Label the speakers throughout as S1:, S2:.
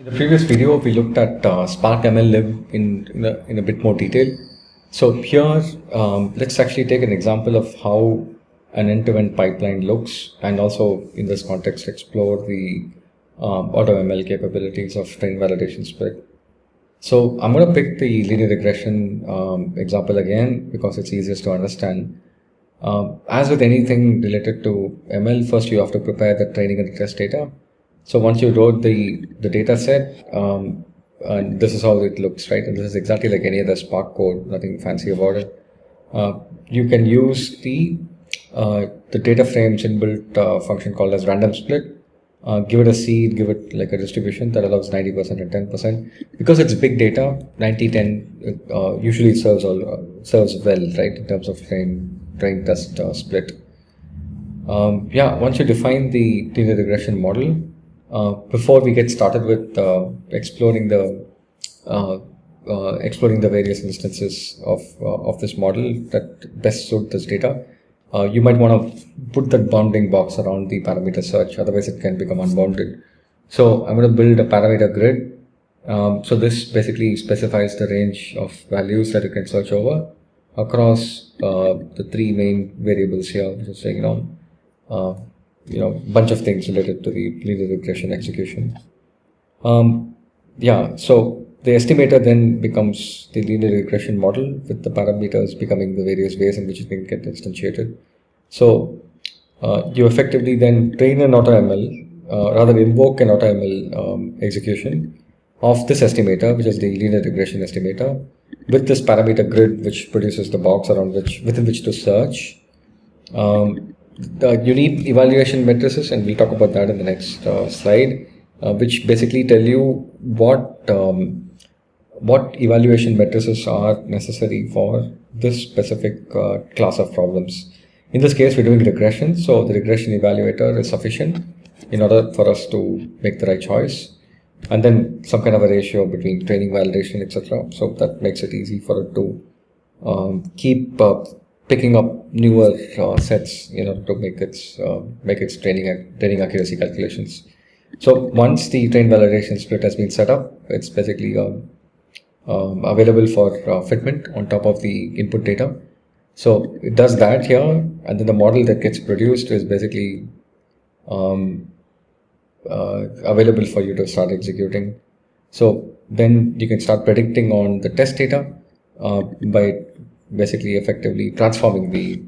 S1: In the previous video, we looked at Spark MLlib in a bit more detail. So here, let's actually take an example of how an end-to-end pipeline looks, and also in this context, explore the AutoML capabilities of train validation split. So I'm going to pick the linear regression example again because it's easiest to understand. As with anything related to ML, first you have to prepare the training and the test data. So once you load the data set, and this is how it looks, right? And this is exactly like any other Spark code, nothing fancy about it. You can use the data frames inbuilt function called as random split. Give it a seed, give it like a distribution that allows 90% and 10%. Because it's big data, 90-10 usually serves well, right, in terms of train test split. Once you define the linear regression model, before we get started with exploring the various instances of this model that best suit this data, you might want to put that bounding box around the parameter search, otherwise it can become unbounded. So I'm going to build a parameter grid. So this basically specifies the range of values that you can search over across the three main variables here, which is like, bunch of things related to the linear regression execution. So the estimator then becomes the linear regression model, with the parameters becoming the various ways in which it can get instantiated. So you effectively then train an AutoML, rather invoke an AutoML execution of this estimator, which is the linear regression estimator, with this parameter grid, which produces the box around within which to search. You need evaluation matrices, and we'll talk about that in the next slide, which basically tell you what evaluation matrices are necessary for this specific class of problems. In this case, we're doing regression, so the regression evaluator is sufficient in order for us to make the right choice, and then some kind of a ratio between training, validation, etc. So that makes it easy for it to keep picking up newer sets, to make its training accuracy calculations. So once the train validation split has been set up, it's basically available for fitment on top of the input data. So it does that here, and then the model that gets produced is basically available for you to start executing. So then you can start predicting on the test data by basically effectively transforming the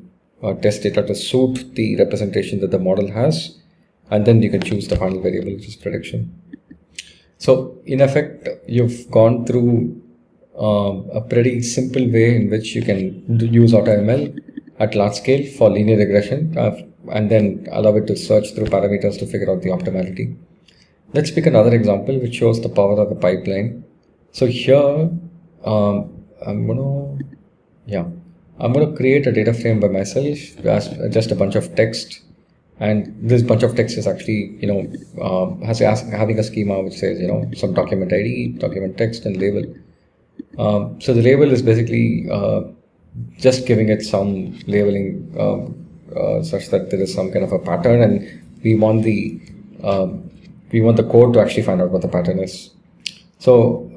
S1: test data to suit the representation that the model has, and then you can choose the final variable, which is prediction. So in effect, you've gone through a pretty simple way in which you can use AutoML at large scale for linear regression, and then allow it to search through parameters to figure out the optimality. Let's pick another example which shows the power of the pipeline. So here, I'm going to create a data frame by myself as just a bunch of text, and this bunch of text is actually having a schema which says some document ID, document text, and label. So the label is basically just giving it some labeling such that there is some kind of a pattern, and we want the code to actually find out what the pattern is. So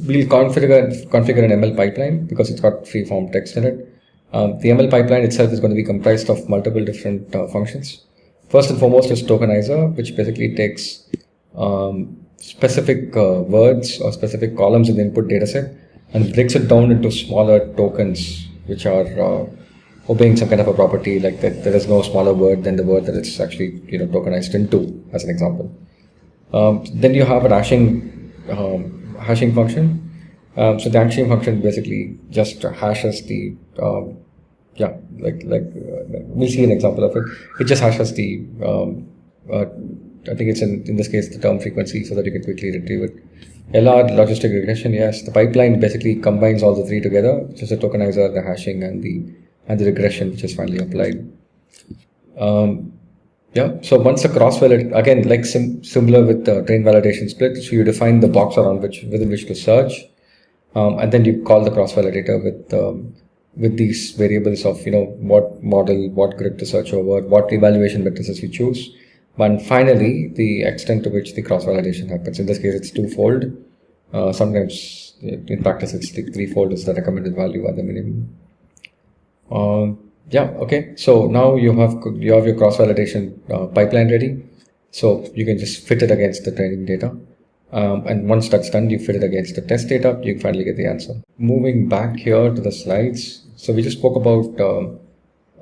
S1: we'll configure an ML pipeline because it's got free-form text in it. The ML pipeline itself is going to be comprised of multiple different functions. First and foremost is tokenizer, which basically takes specific words or specific columns in the input dataset and breaks it down into smaller tokens, which are obeying some kind of a property, like that there is no smaller word than the word that it's actually tokenized into, as an example. Then you have an hashing function. So the hashing function basically just hashes the we'll see an example of it. It just hashes the I think it's in this case the term frequency, so that you can quickly retrieve it. LR, logistic regression, yes. The pipeline basically combines all the three together, which is the tokenizer, the hashing, and the regression, which is finally applied. So once the cross validation, again, like similar with the train validation split, so you define the box around within which to search, and then you call the cross validator with these variables of what model, what grid to search over, what evaluation matrices we choose, And finally, the extent to which the cross-validation happens. In this case, it's twofold. Sometimes, in practice, it's threefold is the recommended value at the minimum. Yeah, okay. So now you have your cross-validation pipeline ready. So you can just fit it against the training data. And once that's done, you fit it against the test data, you finally get the answer. Moving back here to the slides. So we just spoke about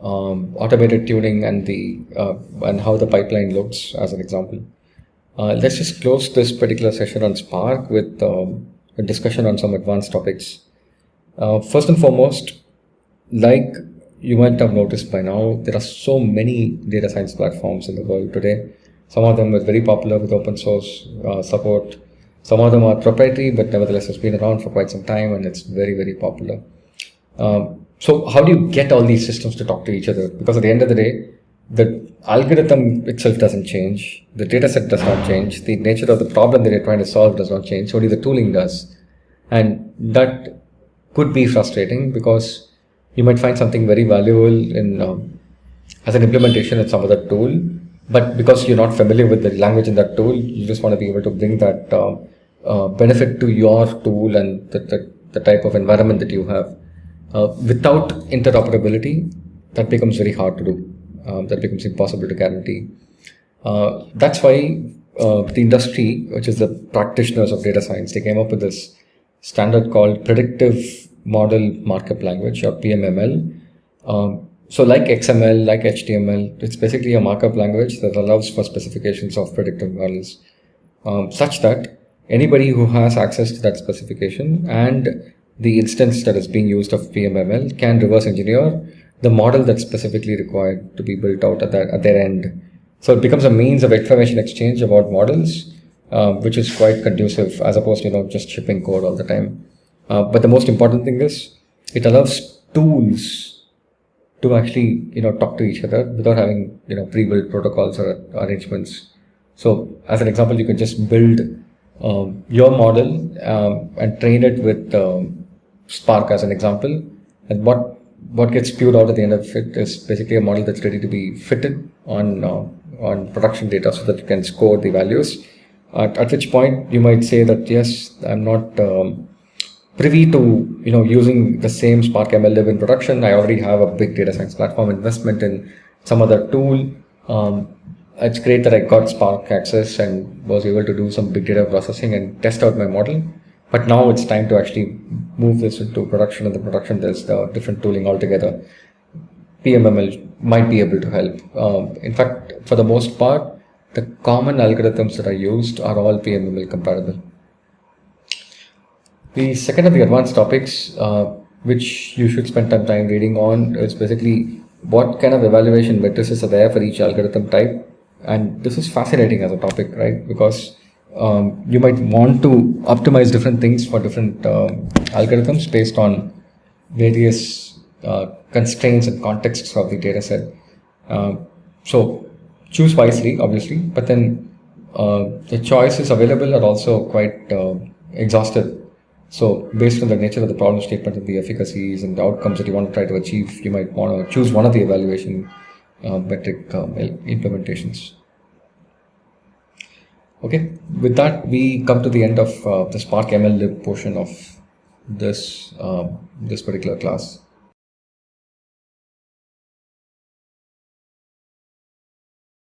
S1: automated tuning and and how the pipeline looks as an example. Let's just close this particular session on Spark with a discussion on some advanced topics. First and foremost, like you might have noticed by now, there are so many data science platforms in the world today. Some of them are very popular with open source support. Some of them are proprietary, but nevertheless has been around for quite some time and it's very, very popular. So how do you get all these systems to talk to each other? Because at the end of the day, the algorithm itself doesn't change. The data set does not change. The nature of the problem that you're trying to solve does not change. Only the tooling does. And that could be frustrating because you might find something very valuable in as an implementation in some other tool, but because you're not familiar with the language in that tool, you just want to be able to bring that benefit to your tool and the type of environment that you have. Without interoperability, that becomes very hard to do. That becomes impossible to guarantee. That's why the industry, which is the practitioners of data science, they came up with this standard called Predictive Model Markup Language, or PMML. So like XML, like HTML, it's basically a markup language that allows for specifications of predictive models, such that anybody who has access to that specification and the instance that is being used of PMML can reverse engineer the model that's specifically required to be built out at their end. So it becomes a means of information exchange about models, which is quite conducive as opposed to just shipping code all the time. But the most important thing is it allows tools to actually talk to each other without having pre-built protocols or arrangements. So as an example, you can just build your model and train it with Spark as an example, and what gets spewed out at the end of it is basically a model that's ready to be fitted on production data so that you can score the values. At which point you might say that yes, I'm not privy to using the same Spark MLlib in production. I already have a big data science platform investment in some other tool. It's great that I got Spark access and was able to do some big data processing and test out my model. But now it's time to actually move this into production. In the production, there's the different tooling altogether. PMML might be able to help. In fact, for the most part, the common algorithms that are used are all PMML compatible. The second of the advanced topics, which you should spend some time reading on, is basically what kind of evaluation matrices are there for each algorithm type. And this is fascinating as a topic, right? Because you might want to optimize different things for different algorithms based on various constraints and contexts of the data set. So choose wisely, obviously, but then the choices available are also quite exhaustive. So based on the nature of the problem statement and the efficacies and the outcomes that you want to try to achieve, you might want to choose one of the evaluation metric implementations. Okay, with that we come to the end of the Spark MLlib portion of this particular class.